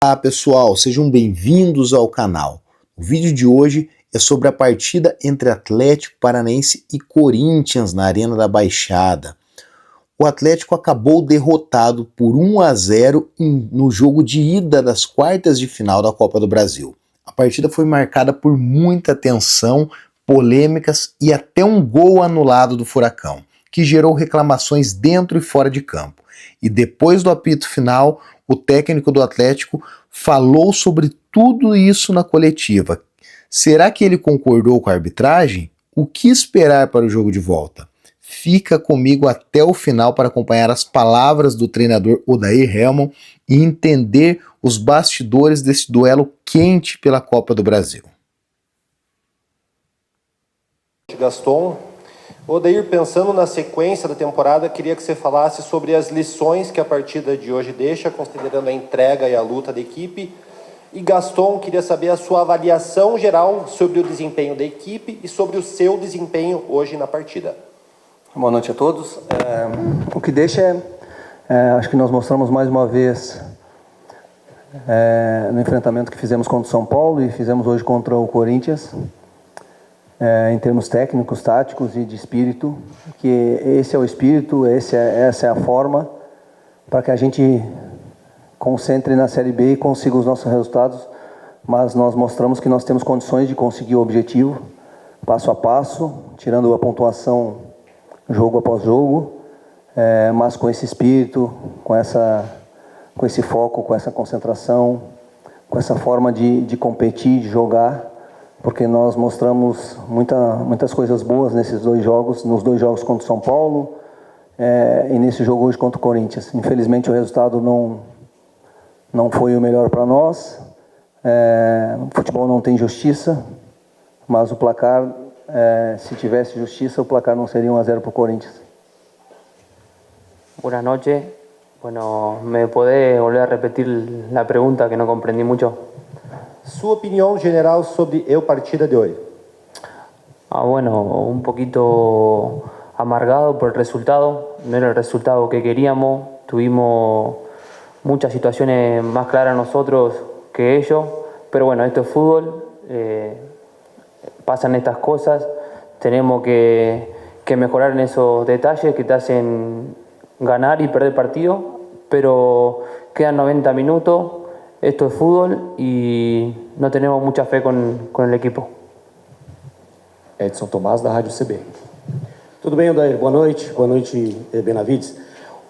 Olá pessoal, sejam bem-vindos ao canal. O vídeo de hoje é sobre a partida entre Atlético Paranaense e Corinthians na Arena da Baixada. O Atlético acabou derrotado por 1-0 no jogo de ida das quartas de final da Copa do Brasil. A partida foi marcada por muita tensão, polêmicas e até um gol anulado do Furacão, que gerou reclamações dentro e fora de campo. E depois do apito final, o técnico do Atlético falou sobre tudo isso na coletiva. Será que ele concordou com a arbitragem? O que esperar para o jogo de volta? Fica comigo até o final para acompanhar as palavras do treinador Odair Hellmann e entender os bastidores desse duelo quente pela Copa do Brasil. Gaston, Odair, pensando na sequência da temporada, queria que você falasse sobre as lições que a partida de hoje deixa, considerando a entrega e a luta da equipe. E Gaston, queria saber a sua avaliação geral sobre o desempenho da equipe e sobre o seu desempenho hoje na partida. Boa noite a todos. O que deixa acho que nós mostramos mais uma vez no enfrentamento que fizemos contra o São Paulo e fizemos hoje contra o Corinthians, em termos técnicos, táticos e de espírito, que esse é o espírito, essa é a forma para que a gente concentre na Série B e consiga os nossos resultados, mas nós mostramos que nós temos condições de conseguir o objetivo, passo a passo, tirando a pontuação jogo após jogo, mas com esse espírito, com esse foco, com essa concentração, com essa forma de competir, de jogar, porque nós mostramos muitas coisas boas nesses dois jogos, nos dois jogos contra o São Paulo e nesse jogo hoje contra o Corinthians. Infelizmente o resultado não foi o melhor para nós. O futebol não tem justiça, mas o placar, se tivesse justiça, o placar não seria 1-0 para o Corinthians. Buenas noches. Bueno, ¿me podés volver a repetir la pregunta que no comprendí mucho? Sua opinião general sobre a partida de hoje. Bueno, un poquito amargado por el resultado. No era el resultado que queríamos. Tuvimos muchas situaciones más claras nosotros que ellos. Pero bueno, esto es fútbol. Pasan estas cosas. Tenemos que mejorar en esos detalles que te hacen ganar y perder partido. Pero quedan 90 minutos. Esto es fútbol y no tenemos mucha fe con el equipo. Edson Tomás, da Rádio CB. Tudo bem, Odair? Boa noite, Benavides.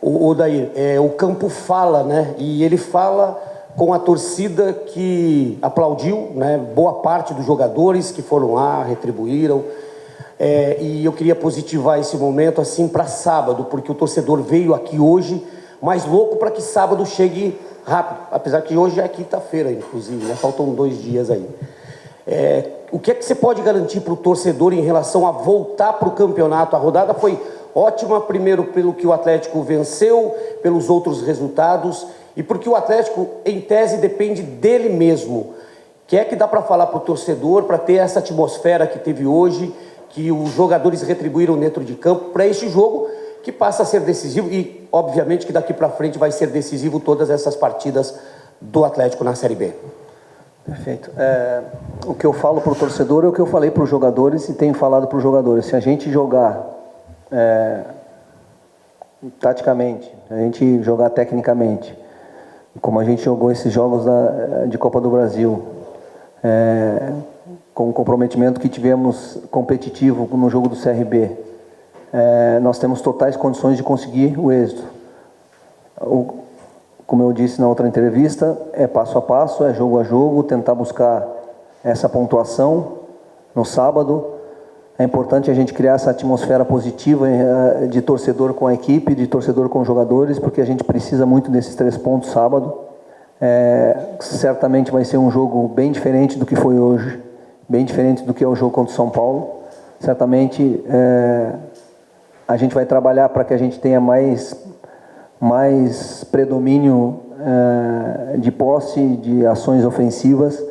Odair, o campo fala, né? E ele fala com a torcida que aplaudiu, né? Boa parte dos jogadores que foram lá, retribuíram. E eu queria positivar esse momento assim para sábado, porque o torcedor veio aqui hoje mais louco para que sábado chegue rápido, apesar que hoje é quinta-feira, inclusive, né? Faltam 2 dias aí. O que é que você pode garantir para o torcedor em relação a voltar para o campeonato? A rodada foi ótima, primeiro pelo que o Atlético venceu, pelos outros resultados, e porque o Atlético, em tese, depende dele mesmo. O que é que dá para falar para o torcedor, para ter essa atmosfera que teve hoje, que os jogadores retribuíram dentro de campo, para este jogo que passa a ser decisivo e, obviamente, que daqui para frente vai ser decisivo todas essas partidas do Atlético na Série B. Perfeito. O que eu falo para o torcedor é o que eu falei para os jogadores e tenho falado para os jogadores. Se a gente jogar taticamente, a gente jogar tecnicamente, como a gente jogou esses jogos de Copa do Brasil, com o comprometimento que tivemos competitivo no jogo do CRB, nós temos totais condições de conseguir o êxito. Como eu disse na outra entrevista, é passo a passo, é jogo a jogo, tentar buscar essa pontuação no sábado. É importante a gente criar essa atmosfera positiva de torcedor com a equipe, de torcedor com os jogadores, porque a gente precisa muito desses 3 pontos sábado. Certamente vai ser um jogo bem diferente do que foi hoje, bem diferente do que é o jogo contra o São Paulo. Certamente a gente vai trabalhar para que a gente tenha mais predomínio de posse, de ações ofensivas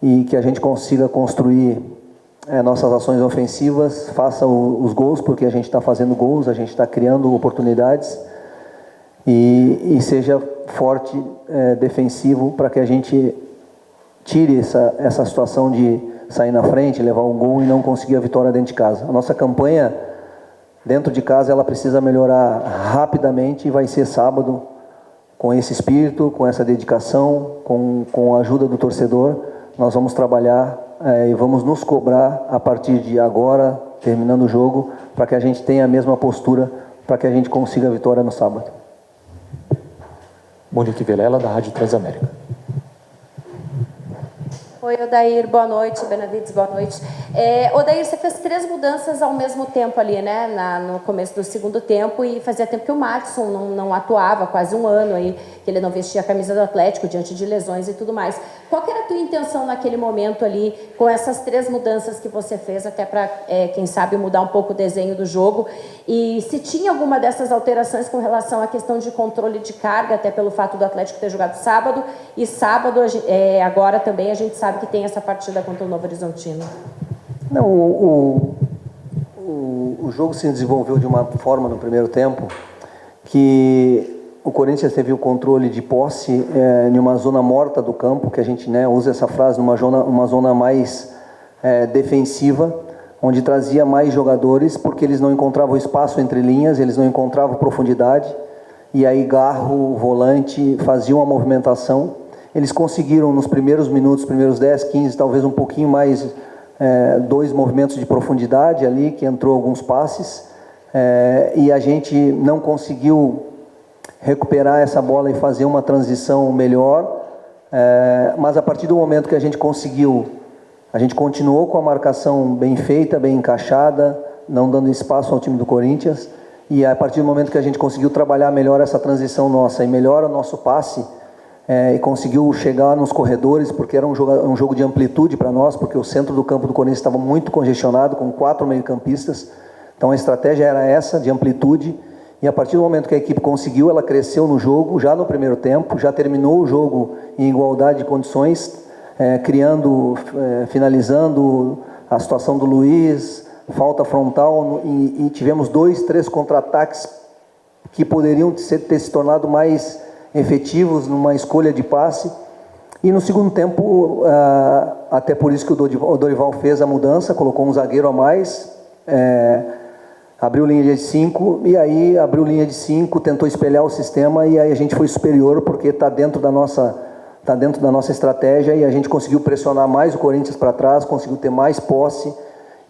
e que a gente consiga construir nossas ações ofensivas, faça os gols, porque a gente está fazendo gols, a gente está criando oportunidades, e seja forte, defensivo, para que a gente tire essa situação de sair na frente, levar um gol e não conseguir a vitória dentro de casa. A nossa campanha dentro de casa ela precisa melhorar rapidamente e vai ser sábado, com esse espírito, com essa dedicação, com a ajuda do torcedor. Nós vamos trabalhar e vamos nos cobrar a partir de agora, terminando o jogo, para que a gente tenha a mesma postura, para que a gente consiga a vitória no sábado. Monique Vilela, da Rádio Transamérica. Oi, Odair, boa noite. Benavides, boa noite. Odair, você fez 3 mudanças ao mesmo tempo ali, né? No começo do segundo tempo, e fazia tempo que o Madison não atuava, quase um ano aí, que ele não vestia a camisa do Atlético, diante de lesões e tudo mais. Qual que era a tua intenção naquele momento ali, com essas 3 mudanças que você fez, até para, quem sabe, mudar um pouco o desenho do jogo? E se tinha alguma dessas alterações com relação à questão de controle de carga, até pelo fato do Atlético ter jogado sábado, e sábado, agora também a gente sabe que tem essa partida contra o Novo Horizontino. Não, o jogo se desenvolveu de uma forma no primeiro tempo que o Corinthians teve o controle de posse em uma zona morta do campo, que a gente usa essa frase, uma zona mais defensiva, onde trazia mais jogadores, porque eles não encontravam espaço entre linhas, eles não encontravam profundidade, e aí Garro, volante, faziam a movimentação. Eles conseguiram nos primeiros minutos, primeiros 10, 15, talvez um pouquinho mais, 2 movimentos de profundidade ali, que entrou alguns passes, e a gente não conseguiu recuperar essa bola e fazer uma transição melhor, mas a partir do momento que a gente conseguiu, a gente continuou com a marcação bem feita, bem encaixada, não dando espaço ao time do Corinthians, e a partir do momento que a gente conseguiu trabalhar melhor essa transição nossa e melhor o nosso passe, e conseguiu chegar nos corredores, porque era um jogo de amplitude para nós, porque o centro do campo do Corinthians estava muito congestionado, com 4 meio-campistas, então a estratégia era essa, de amplitude, e a partir do momento que a equipe conseguiu, ela cresceu no jogo, já no primeiro tempo, já terminou o jogo em igualdade de condições, criando, finalizando a situação do Luiz, falta frontal, e tivemos 2, 3 contra-ataques que poderiam ter se tornado mais efetivos numa escolha de passe. E no segundo tempo, até por isso que o Dorival fez a mudança, colocou um zagueiro a mais, abriu linha de 5, e aí abriu linha de 5, tentou espelhar o sistema, e aí a gente foi superior, porque está dentro da nossa estratégia, e a gente conseguiu pressionar mais o Corinthians para trás, conseguiu ter mais posse,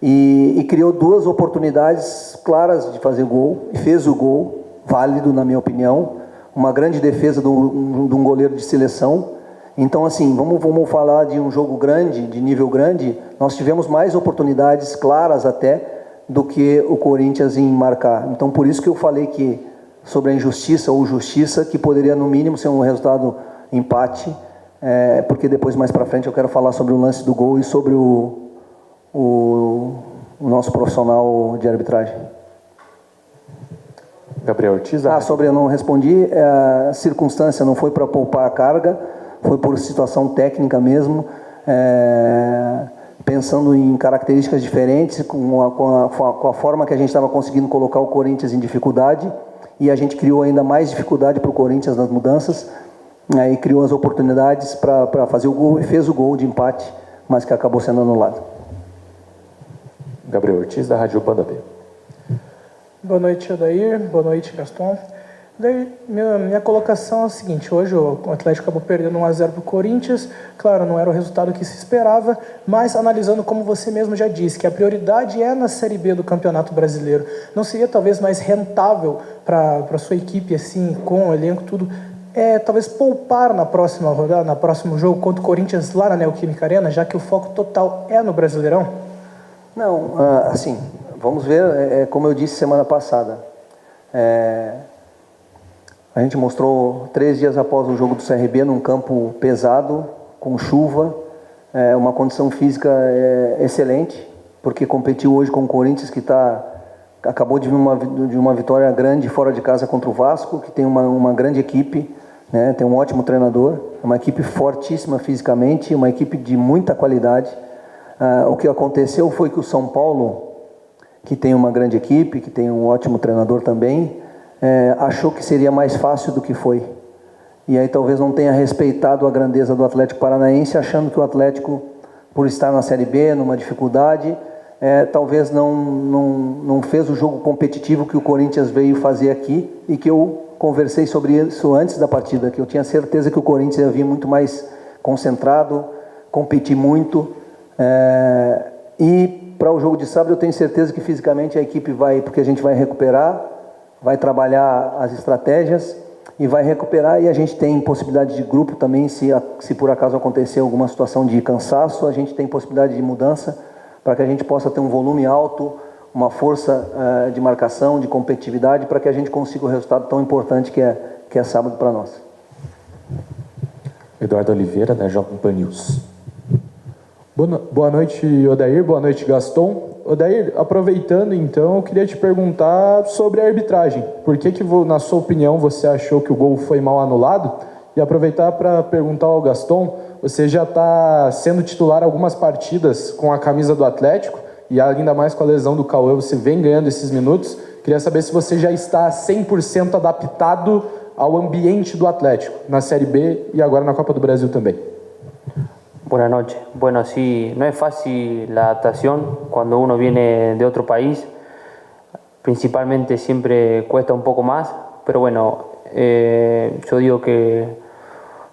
e criou 2 oportunidades claras de fazer gol, e fez o gol, válido na minha opinião, uma grande defesa de um goleiro de seleção. Então, assim, vamos falar de um jogo grande, de nível grande, nós tivemos mais oportunidades claras até do que o Corinthians em marcar. Então, por isso que eu falei que sobre a injustiça ou justiça, que poderia no mínimo ser um resultado empate, porque depois mais para frente eu quero falar sobre o lance do gol e sobre o nosso profissional de arbitragem. Gabriel Ortiz. Sobre eu não respondi, a circunstância não foi para poupar a carga, foi por situação técnica mesmo, pensando em características diferentes, com a forma que a gente estava conseguindo colocar o Corinthians em dificuldade, e a gente criou ainda mais dificuldade para o Corinthians nas mudanças, e criou as oportunidades para fazer o gol, e fez o gol de empate, mas que acabou sendo anulado. Gabriel Ortiz, da Rádio Banda B. Boa noite, Odair. Boa noite, Gaston. Daí, minha colocação é a seguinte: hoje o Atlético acabou perdendo 1-0 para o Corinthians. Claro, não era o resultado que se esperava, mas analisando, como você mesmo já disse, que a prioridade é na Série B do Campeonato Brasileiro, não seria talvez mais rentável para a sua equipe, assim, com o elenco, tudo, talvez poupar na próxima rodada, no próximo jogo contra o Corinthians lá na Neoquímica Arena, já que o foco total é no Brasileirão? Não, assim, vamos ver, como eu disse semana passada, a gente mostrou 3 dias após o jogo do CRB num campo pesado, com chuva, uma condição física excelente, porque competiu hoje com o Corinthians, que acabou de vir uma vitória grande fora de casa contra o Vasco, que tem uma grande equipe, né, tem um ótimo treinador, uma equipe fortíssima fisicamente, uma equipe de muita qualidade. O que aconteceu foi que o São Paulo, que tem uma grande equipe, que tem um ótimo treinador também, achou que seria mais fácil do que foi. E aí talvez não tenha respeitado a grandeza do Atlético Paranaense, achando que o Atlético, por estar na Série B, numa dificuldade, talvez não fez o jogo competitivo que o Corinthians veio fazer aqui, e que eu conversei sobre isso antes da partida, que eu tinha certeza que o Corinthians ia vir muito mais concentrado, competir muito, e para o jogo de sábado eu tenho certeza que fisicamente a equipe vai, porque a gente vai recuperar, vai trabalhar as estratégias e vai recuperar, e a gente tem possibilidade de grupo também, se por acaso acontecer alguma situação de cansaço, a gente tem possibilidade de mudança para que a gente possa ter um volume alto, uma força de marcação, de competitividade, para que a gente consiga o resultado tão importante que é sábado para nós. Eduardo Oliveira, da Jovem Pan News. Boa noite, Odair. Boa noite, Gaston. Odair, aproveitando então, eu queria te perguntar sobre a arbitragem. Por que, na sua opinião, você achou que o gol foi mal anulado? E aproveitar para perguntar ao Gaston, você já está sendo titular algumas partidas com a camisa do Atlético, e ainda mais com a lesão do Cauê, você vem ganhando esses minutos. Queria saber se você já está 100% adaptado ao ambiente do Atlético, na Série B y ahora en la Copa do Brasil también. Buenas noches. Bueno, sí, no es fácil la adaptación cuando uno viene de otro país. Principalmente siempre cuesta un poco más, pero bueno, yo digo que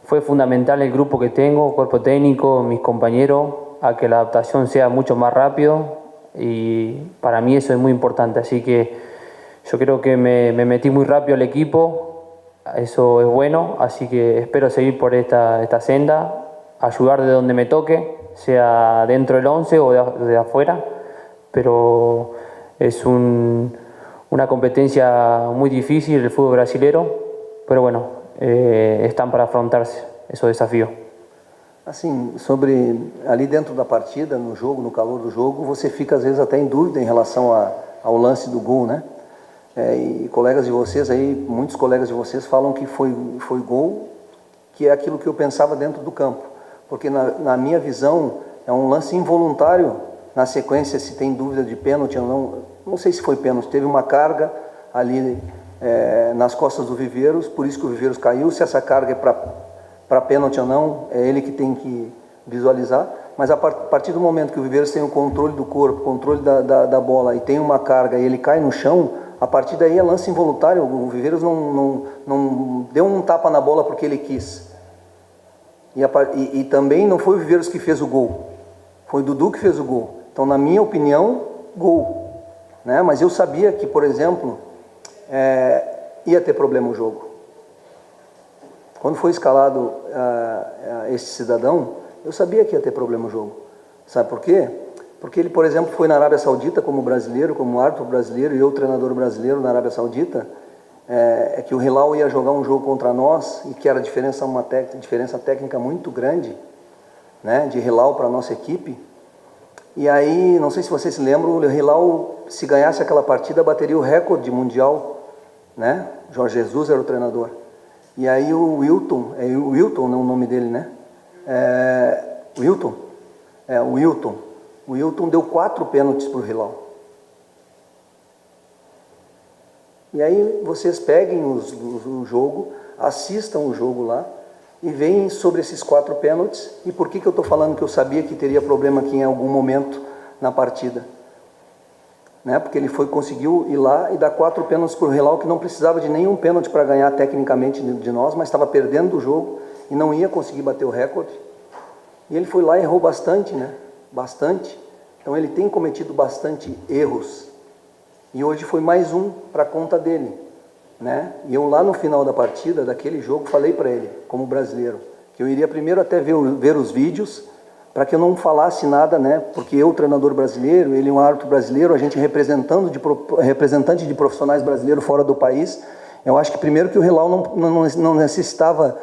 fue fundamental el grupo que tengo, cuerpo técnico, mis compañeros, a que la adaptación sea mucho más rápido, y para mí eso es muy importante. Así que yo creo que me metí muy rápido al equipo, eso es bueno, así que espero seguir por esta senda, ayudar de donde me toque, sea dentro del 11 o de afuera, pero es una competencia muy difícil el fútbol brasilero, pero bueno, están para afrontarse esos desafíos. Assim, ali dentro da partida, no jogo, no calor do jogo, você fica às vezes até em dúvida em relação ao lance do gol, né? E colegas de vocês aí, muitos colegas de vocês falam que foi gol, que é aquilo que eu pensava dentro do campo, porque na minha visão é um lance involuntário. Na sequência, se tem dúvida de pênalti ou não sei se foi pênalti, teve uma carga ali nas costas do Viveiros, por isso que o Viveiros caiu. Se essa carga é para pênalti ou não, é ele que tem que visualizar, mas a partir do momento que o Viveiros tem o controle do corpo, controle da bola, e tem uma carga e ele cai no chão, a partir daí é lance involuntário. O Viveiros não deu um tapa na bola porque ele quis, e também não foi o Viveiros que fez o gol, foi o Dudu que fez o gol. Então, na minha opinião, gol, né? Mas eu sabia que, por exemplo, ia ter problema o jogo. Quando foi escalado este cidadão, eu sabia que ia ter problema o jogo. Sabe por quê? Porque ele, por exemplo, foi na Arábia Saudita como brasileiro, como árbitro brasileiro, e eu treinador brasileiro na Arábia Saudita, que o Hilal ia jogar um jogo contra nós, e que era diferença técnica muito grande, né, de Hilal para a nossa equipe. E aí, não sei se vocês se lembram, o Hilal, se ganhasse aquela partida, bateria o recorde mundial, né? Jorge Jesus era o treinador. E aí o Wilton, não é o nome dele, né? O Wilton deu 4 pênaltis para o Hilal. E aí vocês peguem o jogo, assistam o jogo lá e veem sobre esses 4 pênaltis. E por que eu estou falando que eu sabia que teria problema aqui em algum momento na partida? Né? Porque ele conseguiu ir lá e dar 4 pênaltis para o Hilal, que não precisava de nenhum pênalti para ganhar tecnicamente de nós, mas estava perdendo o jogo e não ia conseguir bater o recorde. E ele foi lá e errou bastante, né? Bastante. Então ele tem cometido bastante erros. E hoje foi mais um para a conta dele, né? E eu lá no final da partida, daquele jogo, falei para ele, como brasileiro, que eu iria primeiro até ver os vídeos, para que eu não falasse nada, né? Porque eu, treinador brasileiro, ele é um árbitro brasileiro, a gente representante de profissionais brasileiros fora do país. Eu acho que primeiro que o Hilal não necessitava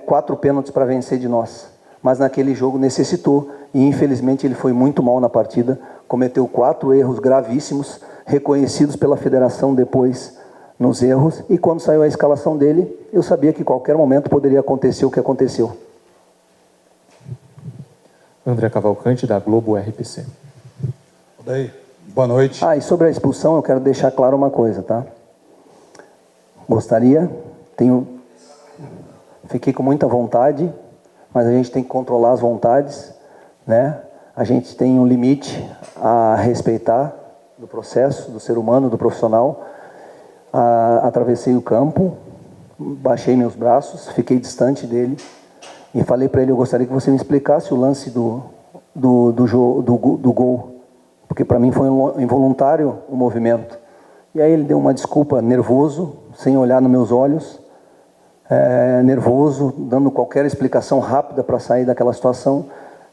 4 pênaltis para vencer de nós, mas naquele jogo necessitou, e infelizmente ele foi muito mal na partida, cometeu 4 erros gravíssimos, reconhecidos pela federação depois nos erros, e quando saiu a escalação dele, eu sabia que em qualquer momento poderia acontecer o que aconteceu. André Cavalcante, da Globo RPC. Daí, boa noite. E sobre a expulsão, eu quero deixar claro uma coisa, tá? Gostaria, fiquei com muita vontade, mas a gente tem que controlar as vontades, né? A gente tem um limite a respeitar do processo, do ser humano, do profissional. Atravessei o campo, baixei meus braços, fiquei distante dele e falei para ele: eu gostaria que você me explicasse o lance do gol, porque para mim foi involuntário o movimento. E aí ele deu uma desculpa, nervoso, sem olhar nos meus olhos, nervoso, dando qualquer explicação rápida para sair daquela situação.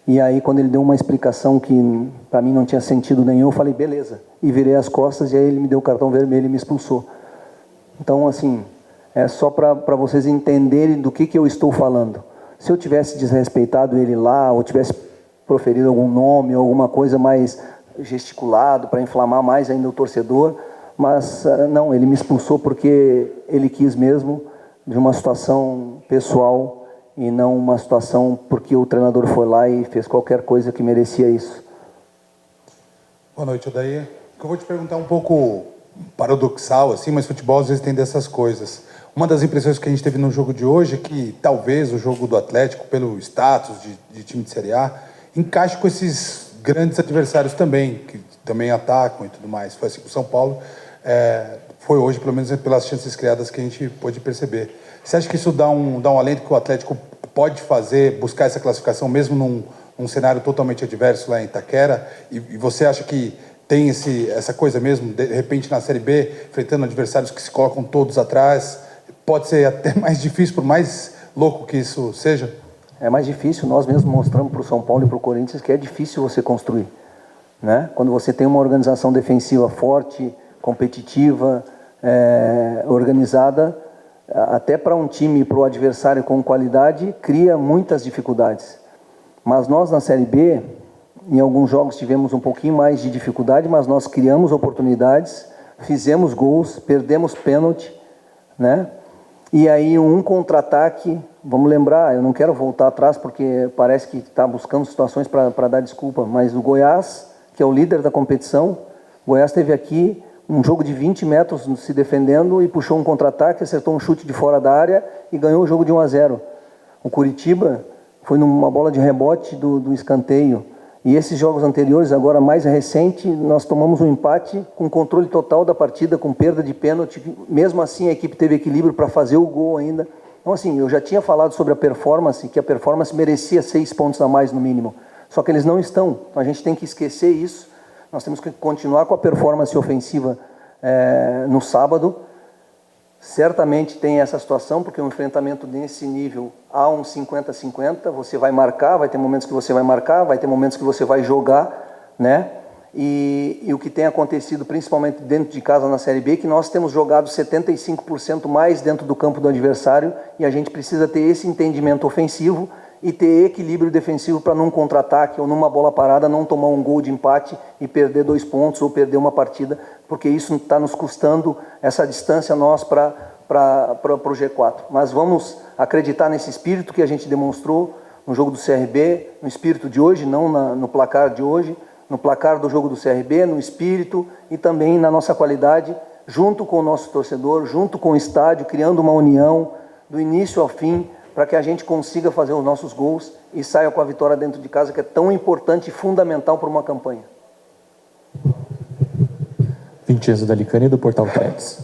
E aí, quando ele deu uma explicação que para mim não tinha sentido nenhum, eu falei: beleza, e virei as costas, e aí ele me deu o cartão vermelho e me expulsou. Então, assim, é só para vocês entenderem do que eu estou falando. Se eu tivesse desrespeitado ele lá, ou tivesse proferido algum nome, ou alguma coisa mais gesticulado para inflamar mais ainda o torcedor, mas não, ele me expulsou porque ele quis mesmo, de uma situação pessoal, e não uma situação porque o treinador foi lá e fez qualquer coisa que merecia isso. Boa noite, Odair. Eu vou te perguntar um pouco paradoxal, assim, mas futebol às vezes tem dessas coisas. Uma das impressões que a gente teve no jogo de hoje é que talvez o jogo do Atlético, pelo status de time de Série A, encaixe com esses grandes adversários também, que também atacam e tudo mais. Foi assim com o São Paulo, foi hoje, pelo menos pelas chances criadas que a gente pôde perceber. Você acha que isso dá um alento que o Atlético pode fazer, buscar essa classificação, mesmo num cenário totalmente adverso lá em Itaquera? E você acha que tem essa coisa mesmo, de repente na Série B, enfrentando adversários que se colocam todos atrás, pode ser até mais difícil, por mais louco que isso seja? É mais difícil, nós mesmos mostramos para o São Paulo e para o Corinthians que é difícil você construir, né? Quando você tem uma organização defensiva forte, competitiva, organizada, até para um time, para o adversário com qualidade, cria muitas dificuldades. Mas nós na Série B, em alguns jogos tivemos um pouquinho mais de dificuldade, mas nós criamos oportunidades, fizemos gols, perdemos pênalti, né? E aí um contra-ataque, vamos lembrar, eu não quero voltar atrás porque parece que está buscando situações para dar desculpa, mas o Goiás, que é o líder da competição, o Goiás teve aqui um jogo de 20 metros se defendendo e puxou um contra-ataque, acertou um chute de fora da área e ganhou o jogo de 1-0. O Curitiba foi numa bola de rebote do escanteio. E esses jogos anteriores, agora mais recente, nós tomamos um empate com controle total da partida, com perda de pênalti. Mesmo assim, a equipe teve equilíbrio para fazer o gol ainda. Então, assim, eu já tinha falado sobre a performance, que a performance merecia 6 pontos a mais no mínimo. Só que eles não estão. Então, a gente tem que esquecer isso. Nós temos que continuar com a performance ofensiva no sábado. Certamente tem essa situação, porque um enfrentamento nesse nível há um 50-50, você vai marcar, vai ter momentos que você vai marcar, vai ter momentos que você vai jogar, né? E o que tem acontecido, principalmente dentro de casa na Série B, é que nós temos jogado 75% mais dentro do campo do adversário e a gente precisa ter esse entendimento ofensivo e ter equilíbrio defensivo para num contra-ataque ou numa bola parada não tomar um gol de empate e perder 2 pontos ou perder uma partida, porque isso está nos custando essa distância nós para o G4. Mas vamos acreditar nesse espírito que a gente demonstrou no jogo do CRB, no espírito de hoje, não no placar de hoje, no placar do jogo do CRB, no espírito e também na nossa qualidade, junto com o nosso torcedor, junto com o estádio, criando uma união do início ao fim, para que a gente consiga fazer os nossos gols e saia com a vitória dentro de casa, que é tão importante e fundamental para uma campanha. Vincenzo Dalicani, do Portal Trends.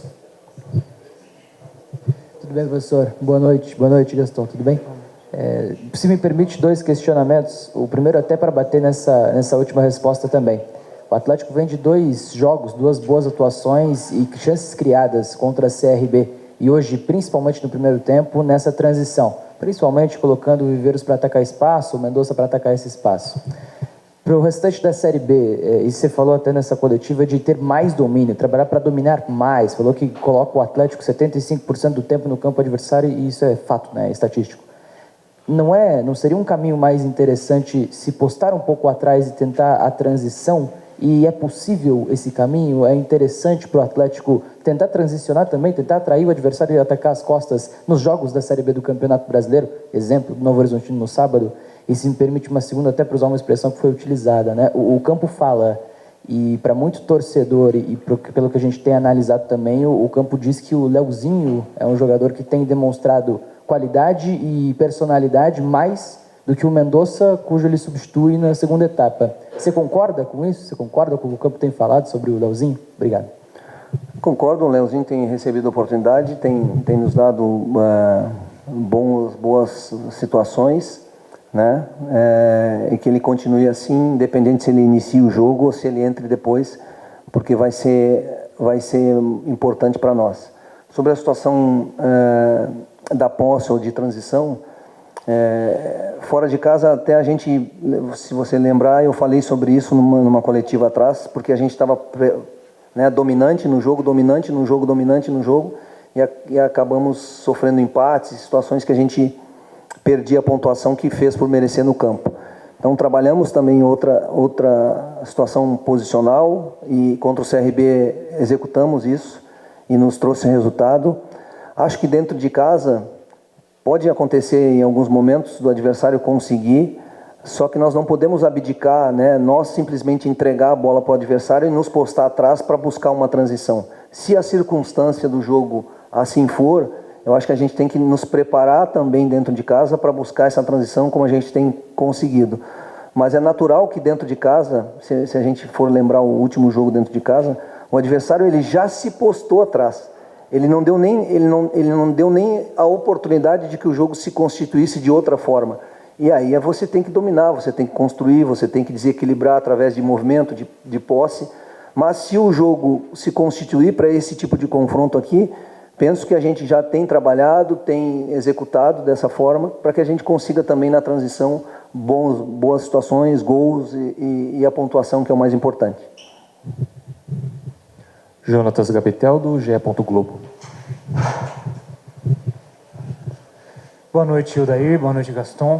Tudo bem, professor? Boa noite, Gastão, tudo bem? Se me permite 2 questionamentos, o primeiro até para bater nessa última resposta também. O Atlético vem de 2 jogos, 2 boas atuações e chances criadas contra a CRB, e hoje, principalmente no primeiro tempo, nessa transição, principalmente colocando o Viveiros para atacar espaço, o Mendonça para atacar esse espaço. Para o restante da Série B, e você falou até nessa coletiva de ter mais domínio, trabalhar para dominar mais, falou que coloca o Atlético 75% do tempo no campo adversário, e isso é fato, né, estatístico. Não seria um caminho mais interessante se postar um pouco atrás e tentar a transição? E é possível esse caminho? É interessante para o Atlético tentar transicionar também, tentar atrair o adversário e atacar as costas nos jogos da Série B do Campeonato Brasileiro? Exemplo, do Novo Horizontino no sábado. E se me permite uma segunda, até para usar uma expressão que foi utilizada, né? O campo fala. E para muito torcedor e pelo que a gente tem analisado também, o campo diz que o Leozinho é um jogador que tem demonstrado qualidade e personalidade mais do que o Mendonça, cujo ele substitui na segunda etapa. Você concorda com isso? Você concorda com o que o campo tem falado sobre o Leozinho? Obrigado. Concordo, o Leozinho tem recebido oportunidade, tem nos dado boas situações, né? E que ele continue assim, independente se ele inicia o jogo ou se ele entre depois, porque vai ser importante para nós. Sobre a situação da posse ou de transição, fora de casa, até a gente, se você lembrar, eu falei sobre isso numa coletiva atrás, porque a gente estava dominante no jogo, e acabamos sofrendo empates, situações que a gente perdia a pontuação que fez por merecer no campo. Então trabalhamos também outra situação posicional e contra o CRB executamos isso e nos trouxe resultado. Acho que dentro de casa pode acontecer em alguns momentos do adversário conseguir, só que nós não podemos abdicar, né? Nós simplesmente entregar a bola para o adversário e nos postar atrás para buscar uma transição. Se a circunstância do jogo assim for, eu acho que a gente tem que nos preparar também dentro de casa para buscar essa transição como a gente tem conseguido. Mas é natural que dentro de casa, se a gente for lembrar o último jogo dentro de casa, o adversário ele já se postou atrás. Ele não deu nem a oportunidade de que o jogo se constituísse de outra forma. E aí você tem que dominar, você tem que construir, você tem que desequilibrar através de movimento, de posse. Mas se o jogo se constituir para esse tipo de confronto aqui, penso que a gente já tem trabalhado, tem executado dessa forma, para que a gente consiga também na transição boas situações, gols e a pontuação, que é o mais importante. Jonatas Gabetel, do GE. Globo. Boa noite, Odair. Boa noite, Gaston.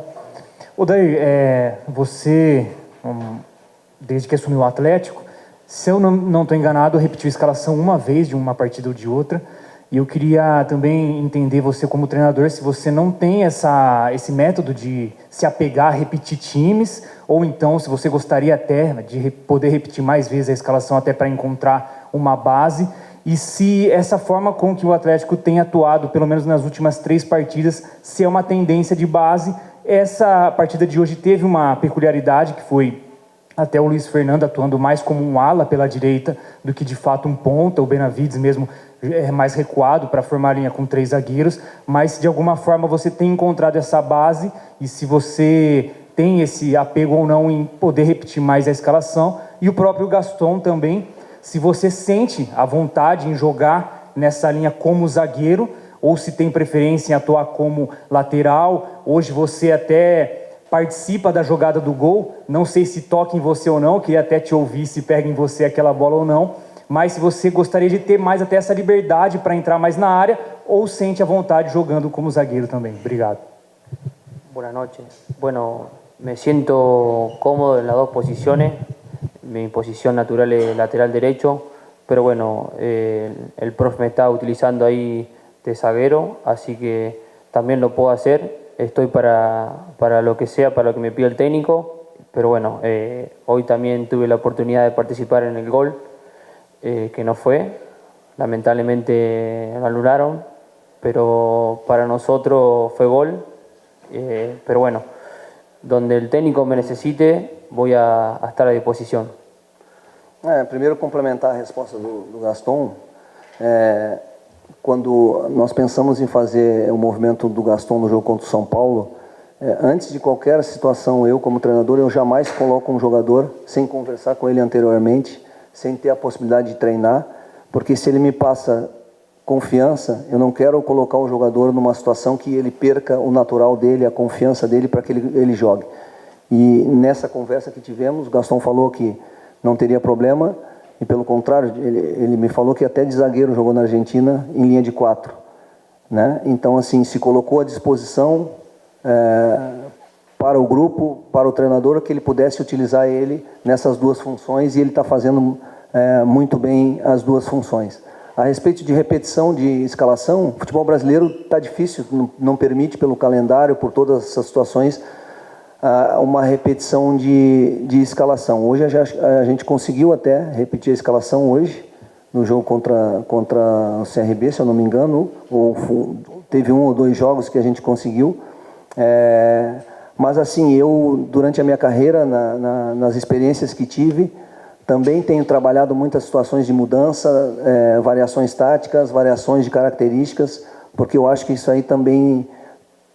Odair, você, desde que assumiu o Atlético, se eu não estou enganado, repetiu a escalação uma vez de uma partida ou de outra. E eu queria também entender você como treinador, se você não tem esse método de se apegar a repetir times, ou então se você gostaria até de poder repetir mais vezes a escalação até para encontrar uma base, e se essa forma com que o Atlético tem atuado, pelo menos nas últimas 3 partidas, se é uma tendência de base. Essa partida de hoje teve uma peculiaridade, que foi até o Luiz Fernando atuando mais como um ala pela direita do que de fato um ponta, o Benavides mesmo é mais recuado para formar a linha com 3 zagueiros, mas de alguma forma você tem encontrado essa base, e se você tem esse apego ou não em poder repetir mais a escalação, e o próprio Gaston também, se você sente a vontade em jogar nessa linha como zagueiro, ou se tem preferência em atuar como lateral. Hoje você até participa da jogada do gol, não sei se toca em você ou não, queria até te ouvir se pega em você aquela bola ou não, mas se você gostaria de ter mais até essa liberdade para entrar mais na área, ou sente a vontade jogando como zagueiro também. Obrigado. Buenas noches. Bueno, me siento cómodo en las dos posiciones. Mi posición natural es lateral derecho, pero bueno, el profe me está utilizando ahí de zaguero, así que también lo puedo hacer. Estoy para lo que sea, para lo que me pida el técnico, pero bueno, hoy también tuve la oportunidad de participar en el gol, que no fue, lamentablemente lo anularon, pero para nosotros fue gol, pero bueno, donde el técnico me necesite voy a estar a disposición. Primeiro, complementar a resposta do Gaston. Quando nós pensamos em fazer o movimento do Gaston no jogo contra o São Paulo, antes de qualquer situação, eu como treinador, eu jamais coloco um jogador sem conversar com ele anteriormente, sem ter a possibilidade de treinar, porque se ele me passa confiança, eu não quero colocar o jogador numa situação que ele perca o natural dele, a confiança dele para que ele jogue. E nessa conversa que tivemos, o Gaston falou que não teria problema, e pelo contrário, ele me falou que até de zagueiro jogou na Argentina em linha de 4, né? Então assim, se colocou à disposição para o grupo, para o treinador, que ele pudesse utilizar ele nessas 2 funções, e ele está fazendo muito bem as 2 funções. A respeito de repetição de escalação, o futebol brasileiro está difícil, não permite pelo calendário, por todas essas situações, uma repetição de escalação. Hoje a gente conseguiu até repetir a escalação hoje, no jogo contra o CRB, se eu não me engano, teve 1 ou 2 jogos que a gente conseguiu. Mas assim, eu durante a minha carreira, nas experiências que tive, também tenho trabalhado muitas situações de mudança, variações táticas, variações de características, porque eu acho que isso aí também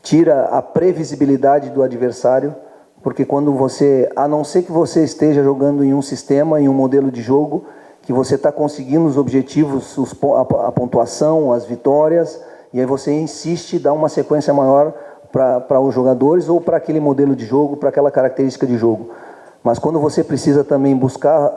tira a previsibilidade do adversário, porque quando você, a não ser que você esteja jogando em um sistema, em um modelo de jogo, que você está conseguindo os objetivos, a pontuação, as vitórias, e aí você insiste, dá uma sequência maior para os jogadores ou para aquele modelo de jogo, para aquela característica de jogo. Mas quando você precisa também buscar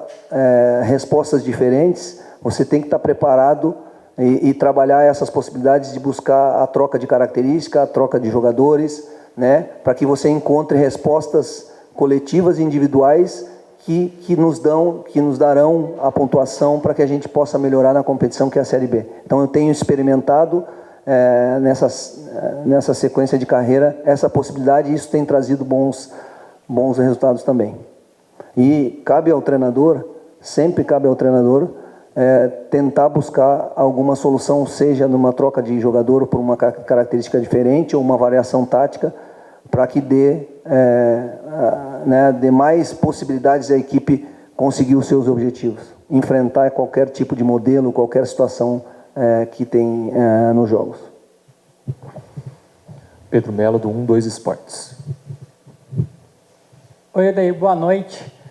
respostas diferentes, você tem que estar preparado e trabalhar essas possibilidades de buscar a troca de característica, a troca de jogadores, né, para que você encontre respostas coletivas e individuais que nos darão a pontuação para que a gente possa melhorar na competição que é a Série B. Então eu tenho experimentado nessa sequência de carreira essa possibilidade, e isso tem trazido bons resultados também. E cabe ao treinador, sempre cabe ao treinador, tentar buscar alguma solução, seja numa troca de jogador por uma característica diferente ou uma variação tática, para que dê mais possibilidades à equipe conseguir os seus objetivos, enfrentar qualquer tipo de modelo, qualquer situação que tem nos jogos. Pedro Melo, do 12 Esportes. Oi, Odair, boa noite.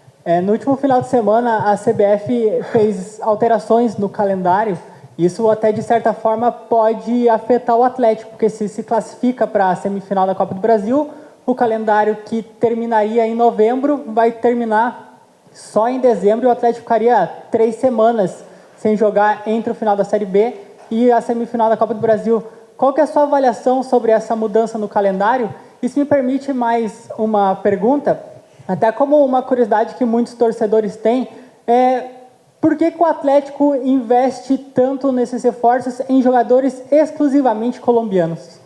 No último final de semana, a CBF fez alterações no calendário. Isso até, de certa forma, pode afetar o Atlético, porque se classifica para a semifinal da Copa do Brasil, o calendário que terminaria em novembro vai terminar só em dezembro, e o Atlético ficaria 3 semanas sem jogar entre o final da Série B e a semifinal da Copa do Brasil. Qual que é a sua avaliação sobre essa mudança no calendário? E se me permite mais uma pergunta, até como uma curiosidade que muitos torcedores têm, por que o Atlético investe tanto nesses reforços em jogadores exclusivamente colombianos?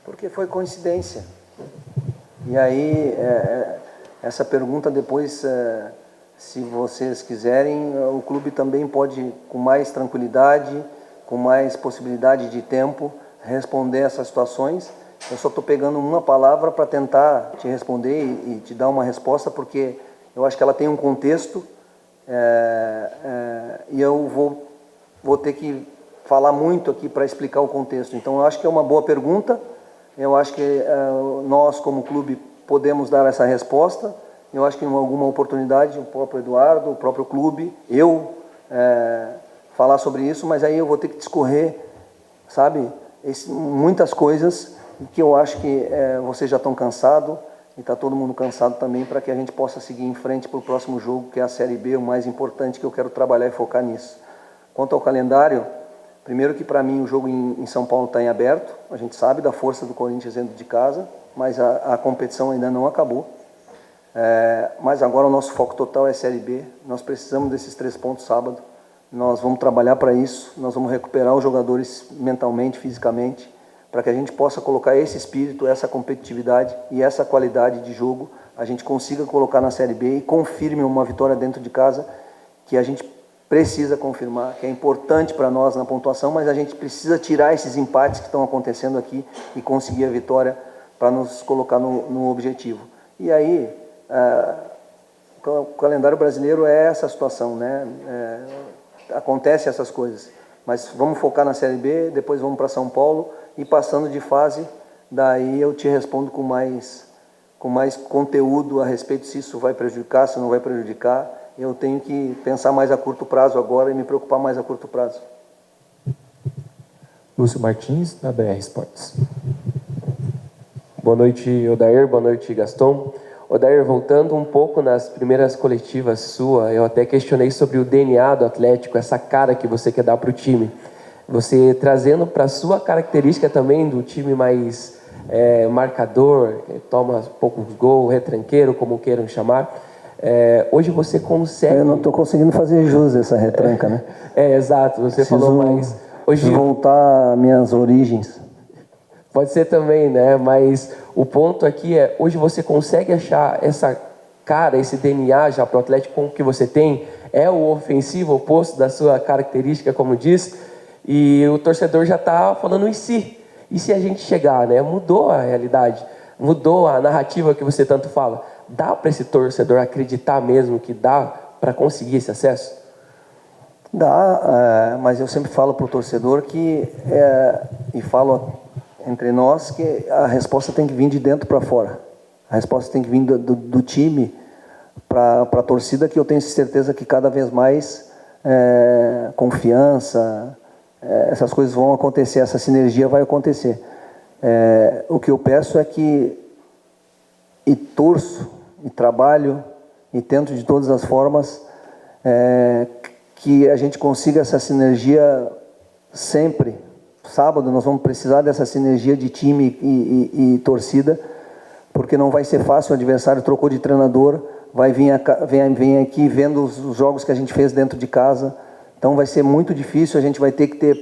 Porque foi coincidência. E aí, essa pergunta depois, se vocês quiserem, o clube também pode, com mais tranquilidade, com mais possibilidade de tempo, responder essas situações. Eu só estou pegando uma palavra para tentar te responder e te dar uma resposta, porque eu acho que ela tem um contexto, e eu vou ter que falar muito aqui para explicar o contexto. Então, eu acho que é uma boa pergunta. Eu acho que nós, como clube, podemos dar essa resposta. Eu acho que em alguma oportunidade, o próprio Eduardo, o próprio clube, falar sobre isso, mas aí eu vou ter que discorrer, sabe, muitas coisas que eu acho que vocês já estão cansados e está todo mundo cansado também, para que a gente possa seguir em frente para o próximo jogo, que é a Série B, o mais importante, que eu quero trabalhar e focar nisso. Quanto ao calendário, primeiro que para mim o jogo em São Paulo está em aberto, a gente sabe da força do Corinthians dentro de casa, mas a competição ainda não acabou. Mas agora o nosso foco total é Série B, nós precisamos desses 3 pontos sábado, nós vamos trabalhar para isso, nós vamos recuperar os jogadores mentalmente, fisicamente, para que a gente possa colocar esse espírito, essa competitividade e essa qualidade de jogo, a gente consiga colocar na Série B e confirme uma vitória dentro de casa, que a gente precisa confirmar, que é importante para nós na pontuação, mas a gente precisa tirar esses empates que estão acontecendo aqui e conseguir a vitória para nos colocar no objetivo. E aí, o calendário brasileiro é essa situação, né? Acontece essas coisas, mas vamos focar na Série B, depois vamos para São Paulo, e passando de fase, daí eu te respondo com mais conteúdo a respeito se isso vai prejudicar, se não vai prejudicar. Eu tenho que pensar mais a curto prazo agora e me preocupar mais a curto prazo. Lúcio Martins, da BR Esportes. Boa noite, Odair. Boa noite, Gaston. Odair, voltando um pouco nas primeiras coletivas sua, eu até questionei sobre o DNA do Atlético, essa cara que você quer dar para o time. Você trazendo para a sua característica também do time mais marcador, que toma poucos gols, retranqueiro, como queiram chamar. Hoje você consegue... Eu não estou conseguindo fazer jus a essa retranca, né? Exato. Você falou mais... Hoje voltar às minhas origens. Pode ser também, né? Mas o ponto aqui é, hoje você consegue achar essa cara, esse DNA já para o Atlético com o que você tem? É o ofensivo oposto da sua característica, como diz, e o torcedor já está falando e se? E se a gente chegar, né? Mudou a realidade, mudou a narrativa que você tanto fala. Dá para esse torcedor acreditar mesmo que dá para conseguir esse acesso? Dá, mas eu sempre falo para o torcedor que, e falo entre nós, que a resposta tem que vir de dentro para fora. A resposta tem que vir do time para a torcida, que eu tenho certeza que cada vez mais confiança, essas coisas vão acontecer, essa sinergia vai acontecer. O que eu peço é que, e torço, e trabalho, e tento de todas as formas, que a gente consiga essa sinergia sempre. Sábado nós vamos precisar dessa sinergia de time e torcida, porque não vai ser fácil, o adversário trocou de treinador, vem aqui vendo os jogos que a gente fez dentro de casa, então vai ser muito difícil, a gente vai ter que ter,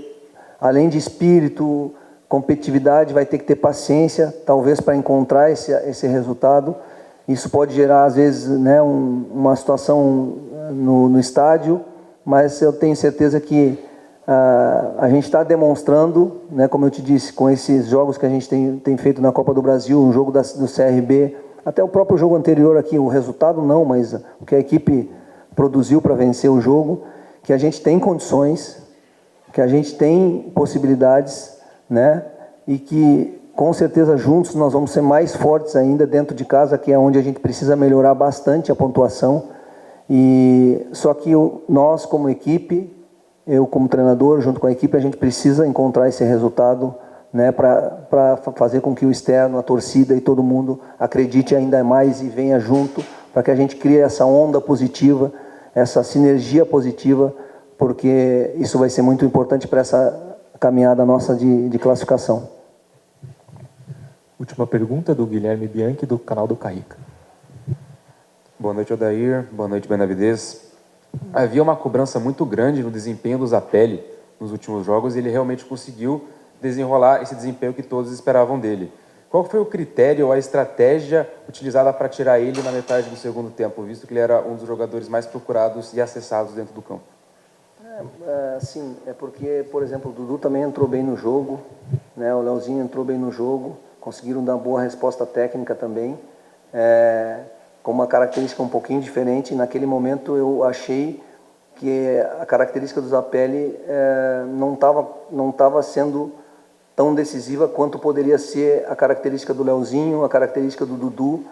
além de espírito, competitividade, vai ter que ter paciência, talvez, para encontrar esse resultado. Isso pode gerar, às vezes, né, uma situação no estádio, mas eu tenho certeza que a gente está demonstrando, né, como eu te disse, com esses jogos que a gente tem feito na Copa do Brasil, um jogo do CRB, até o próprio jogo anterior aqui, o resultado não, mas o que a equipe produziu para vencer o jogo, que a gente tem condições, que a gente tem possibilidades, né, e que com certeza juntos nós vamos ser mais fortes ainda dentro de casa, que é onde a gente precisa melhorar bastante a pontuação. E só que nós como equipe, eu como treinador, junto com a equipe, a gente precisa encontrar esse resultado, né, para fazer com que o externo, a torcida e todo mundo acredite ainda mais e venha junto, para que a gente crie essa onda positiva, essa sinergia positiva, porque isso vai ser muito importante para essa caminhada nossa de classificação. Última pergunta do Guilherme Bianchi, do canal do Carrica. Boa noite, Odair. Boa noite, Benavidez. Havia uma cobrança muito grande no desempenho do Zapelli nos últimos jogos e ele realmente conseguiu desenrolar esse desempenho que todos esperavam dele. Qual foi o critério ou a estratégia utilizada para tirar ele na metade do segundo tempo, visto que ele era um dos jogadores mais procurados e acessados dentro do campo? Sim, é porque, por exemplo, o Dudu também entrou bem no jogo, né? O Leozinho entrou bem no jogo, conseguiram dar boa resposta técnica também, com uma característica um pouquinho diferente. Naquele momento eu achei que a característica do Zapelli não estava sendo tão decisiva quanto poderia ser a característica do Leozinho, a característica do Dudu,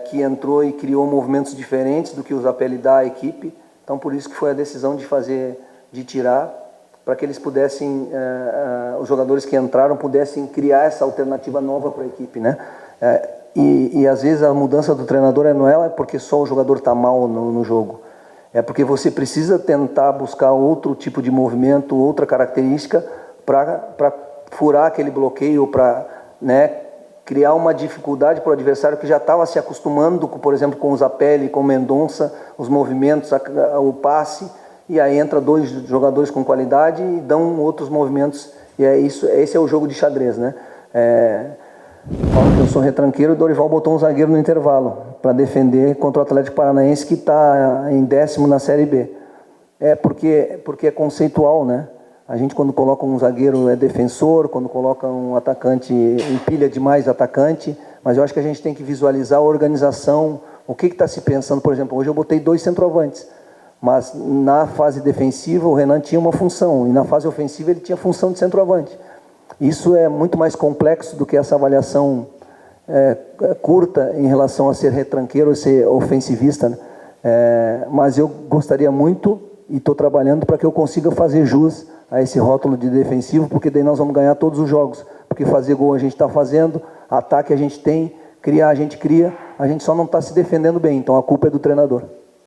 que entrou e criou movimentos diferentes do que o Zapelli dá à equipe. Então, por isso que foi a decisão de tirar, para que eles pudessem, os jogadores que entraram, pudessem criar essa alternativa nova para a equipe, né? E às vezes a mudança do treinador não é porque só o jogador está mal no jogo. É porque você precisa tentar buscar outro tipo de movimento, outra característica para furar aquele bloqueio, para, né, criar uma dificuldade para o adversário que já estava se acostumando, por exemplo, com o Zapelli, com o Mendonça, os movimentos, o passe, e aí entra dois jogadores com qualidade e dão outros movimentos. E esse é o jogo de xadrez, né? Falo que eu sou retranqueiro, o Dorival botou um zagueiro no intervalo para defender contra o Atlético Paranaense, que está em 10º na Série B. Porque é conceitual, né? A gente, quando coloca um zagueiro, é defensor, quando coloca um atacante, empilha demais atacante, mas eu acho que a gente tem que visualizar a organização, o que está se pensando. Por exemplo, hoje eu botei 2 centroavantes, mas na fase defensiva o Renan tinha uma função, e na fase ofensiva ele tinha função de centroavante. Isso é muito mais complexo do que essa avaliação curta em relação a ser retranqueiro ou ser ofensivista, né? Mas eu gostaria muito, e estou trabalhando para que eu consiga fazer jus a esse rótulo de defensivo, porque daí nós vamos ganhar todos os jogos, porque fazer gol a gente está fazendo, ataque a gente tem, criar a gente cria, a gente só não está se defendendo bem, então a culpa é do treinador.